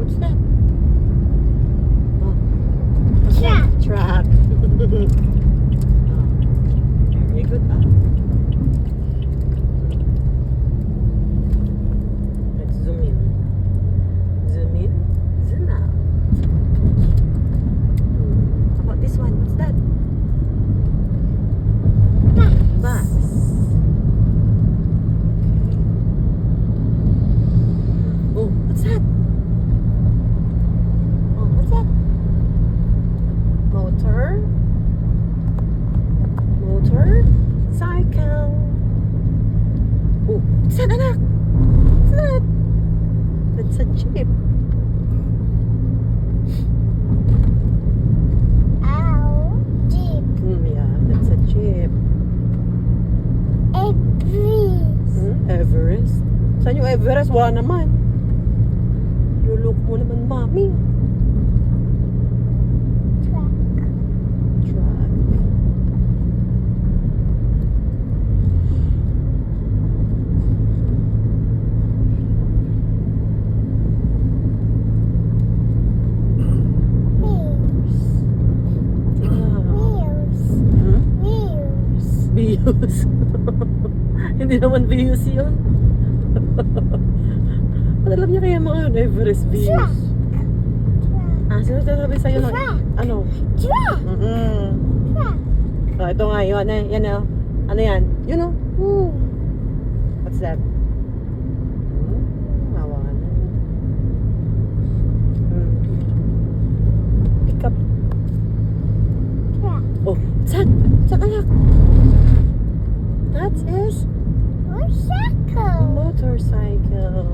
What's that? Truck. Truck. Very good, Let's zoom in. Zoom in, zoom out. How about this one? What's that? Bus. Oh, what's that? Oh, what's that? Motor. Cycle. Oh, what's that, anak? What's that? That's a jeep. Ow. Jeep. Yeah, that's a jeep. Everest. Everest. Saan yung Everest? Wala naman. Lulok mo naman, mami. Truck. Truck. Wheels. Views. Hindi naman views yun. Alam niya kaya mga yun, Everest views. Truck. Sino sasabi sa'yo ng Truck. ano? Truck. Truck. Ito nga yun. Yan o. Ano yan? Yun o. What's that? Nawalan. Pick up. Truck. Oh, saan? Saan anak? That is Motorcycle. motorcycle.